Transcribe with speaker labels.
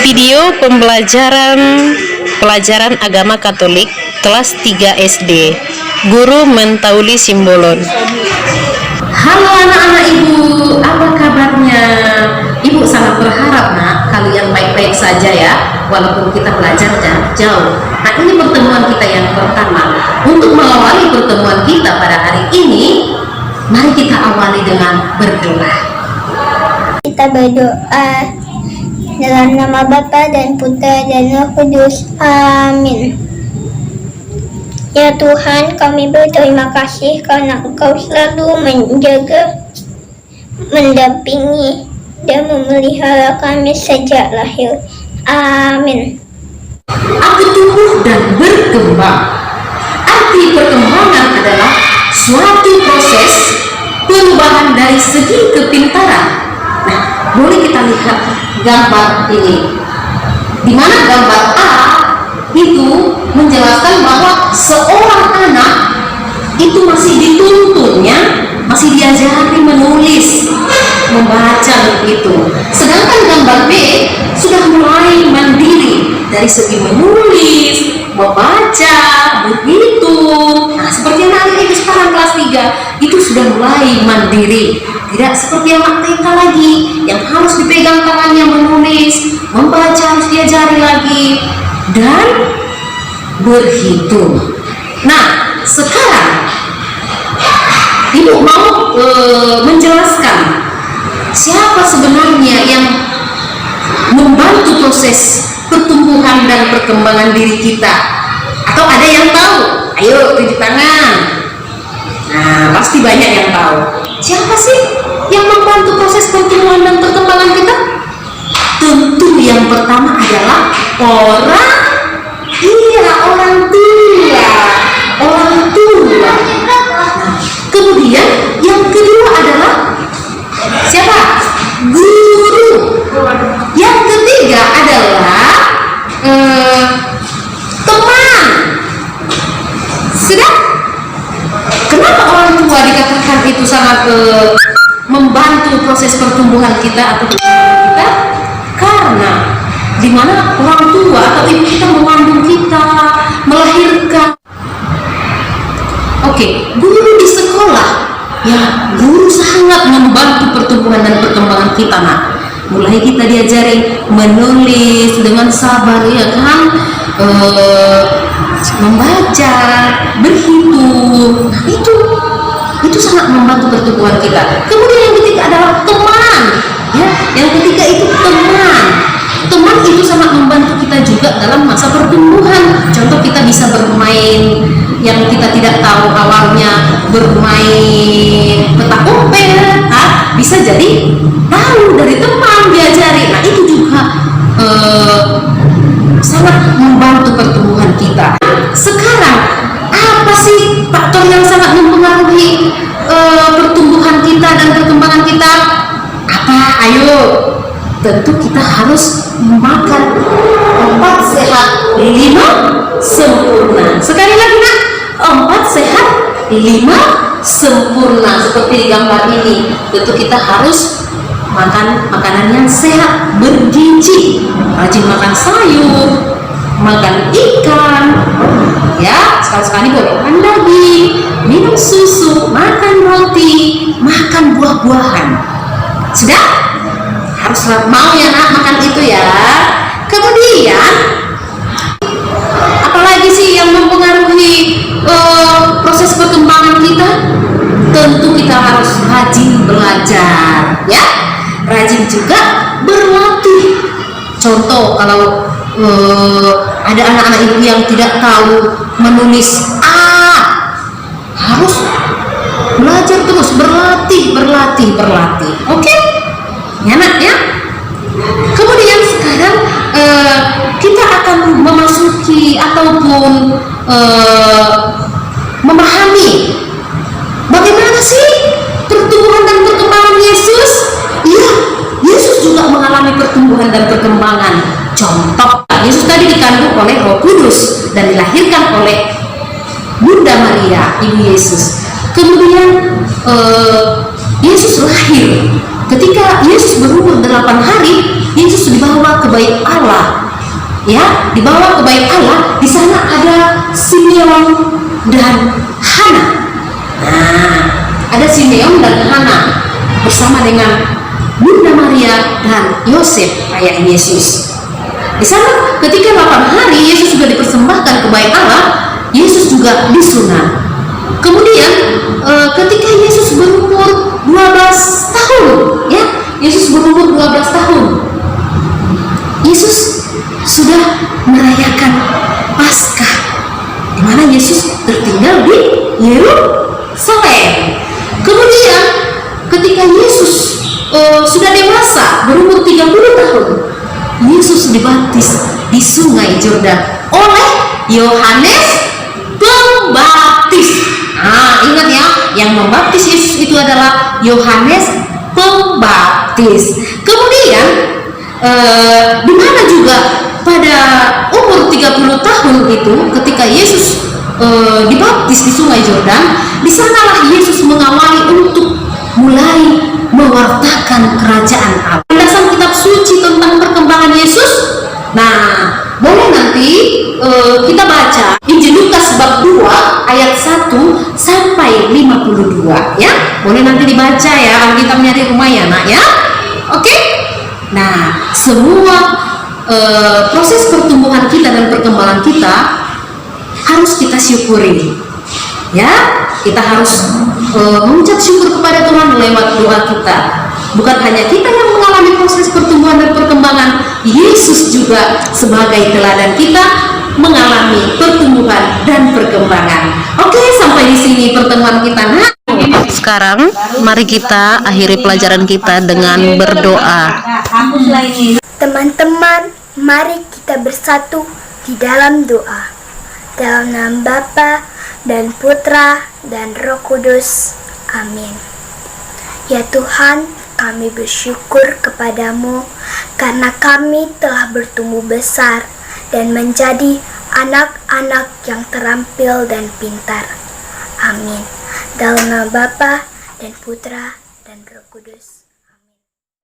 Speaker 1: Video pelajaran agama Katolik kelas 3 SD. Guru Mentauli Simbolon.
Speaker 2: Halo anak-anak ibu, apa kabarnya? Ibu sangat berharap nak kalian baik-baik saja ya, walaupun kita belajar jarak jauh. Nah, ini pertemuan kita yang pertama. Untuk mengawali pertemuan kita pada hari ini, mari kita awali dengan berdoa.
Speaker 3: Kita berdoa dalam nama Bapa dan Putra dan Roh Kudus. Amin. Ya Tuhan, kami berterima kasih karena Engkau selalu menjaga, mendampingi, dan memelihara kami sejak lahir. Amin.
Speaker 2: Aku tumbuh dan berkembang. Arti perkembangan adalah suatu proses perubahan dari segi kepintaran. Nah, boleh kita lihat gambar ini, di mana gambar A itu menjelaskan bahwa seorang anak itu masih dituntunnya, masih diajari menulis, membaca begitu. Sedangkan gambar B sudah mulai mandiri dari segi menulis, membaca begitu. Nah, seperti anak itu sekarang kelas 3 itu sudah mulai mandiri, tidak seperti anak TK lagi yang harus dipegang tangannya menulis, membaca harus diajari lagi, dan berhitung. Nah, sekarang ibu mau menjelaskan siapa sebenarnya yang membantu proses pertumbuhan dan perkembangan diri kita. Atau ada yang tahu? Ayo tunjuk tangan. Nah, pasti banyak yang tahu. Siapa sih yang membantu proses pertumbuhan dan perkembangan kita? Tentu yang pertama adalah orang tua. Nah, kemudian yang kedua adalah siapa? Guru. Yang ketiga adalah teman. Sudah? Kenapa orang tua dikatakan itu sangat membantu proses pertumbuhan kita atau perkembangan kita? Karena dimana orang tua atau ibu kita mengandung kita, melahirkan. Oke, guru di sekolah, ya guru sangat membantu pertumbuhan dan perkembangan kita nak. Mulai kita diajari menulis dengan sabar, ya kan, membaca, berhitung. Nah, itu sangat membantu pertumbuhan kita. Kemudian yang ketiga adalah teman, ya. Yang ketiga itu teman. Teman itu sangat membantu kita juga dalam masa pertumbuhan. Contoh, kita bisa bermain yang kita tidak tahu awalnya, bermain petak umpet, bisa jadi tahu dari teman, diajari. Nah, itu juga sangat membantu pertumbuhan kita. Sekarang, apa sih faktor yang sangat mempengaruhi pertumbuhan kita dan perkembangan kita? Apa? Ayo. Tentu kita harus makan 4 sehat 5 sempurna. Sekali lagi nak, 4 sehat 5 sempurna. Seperti di gambar ini, tentu kita harus makan makanan yang sehat, bergizi, rajin makan sayur, makan ikan, ya, sekali-sekali boleh makan daging, minum susu, makan roti, makan buah-buahan. Sudah? Harus mau ya nak makan itu ya. Kemudian apalagi sih yang mempengaruhi proses perkembangan kita? Tentu kita harus rajin belajar, ya, rajin juga berlatih. Contoh, kalau ada anak-anak ibu yang tidak tahu menulis A, harus belajar terus, berlatih. Oke? Ya nak ya. Kemudian sekarang kita akan memasuki ataupun memahami bagaimana sih pertumbuhan dan perkembangan Yesus. Iya, Yesus juga mengalami pertumbuhan dan perkembangan. Contoh, Yesus tadi dikandung oleh Roh Kudus dan dilahirkan oleh Bunda Maria, Ibu Yesus. Kemudian Yesus lahir. Ketika Yesus berumur 8 hari, Yesus dibawa ke bait Allah. Ya, dibawa ke bait Allah. Di sana ada Simeon dan Hana. Nah, ada Simeon dan Hana bersama dengan Bunda Maria dan Yosef, ayah Yesus. Di sana ketika 8 hari Yesus juga dipersembahkan ke bait Allah, Yesus juga disunat. Kemudian ketika Yesus berumur 12 tahun, ya, Yesus berumur 12 tahun. Yesus sudah merayakan Paskah, di mana Yesus tertinggal di Yerusalem. Kemudian ketika Yesus sudah dewasa, berumur 30 tahun, Yesus dibaptis di Sungai Yordan oleh Yohanes Pembaptis. Nah, ingat ya, yang membaptis Yesus itu adalah Yohanes Pembaptis. Kemudian di mana juga pada umur 30 tahun itu, ketika Yesus dibaptis di Sungai Yordan, di sanalah Yesus mengawali untuk mulai mewartakan kerajaan Allah. Penjelasan kitab suci tentang perkembangan Yesus. Nah, boleh nanti kita baca Injil Lukas bab 2 ayat 1 sampai 52 ya. Boleh nanti dibaca ya, Alkitabnya di rumah ya, Nak ya. Oke? Nah, semua proses pertumbuhan kita dan perkembangan kita harus kita syukuri. Ya, kita harus mengucap syukur kepada Tuhan lewat doa kita. Bukan hanya kita yang mengalami proses pertumbuhan dan perkembangan, Yesus juga sebagai teladan kita mengalami pertumbuhan dan perkembangan. Oke, sampai di sini pertemuan kita. Nah,
Speaker 1: Sekarang mari kita akhiri pelajaran kita dengan berdoa.
Speaker 3: Teman-teman, mari kita bersatu di dalam doa. Dalam nama Bapa dan Putra dan Roh Kudus. Amin. Ya Tuhan, kami bersyukur kepadamu karena kami telah bertumbuh besar dan menjadi anak-anak yang terampil dan pintar. Amin. Dalam nama Bapa dan Putra dan Roh Kudus.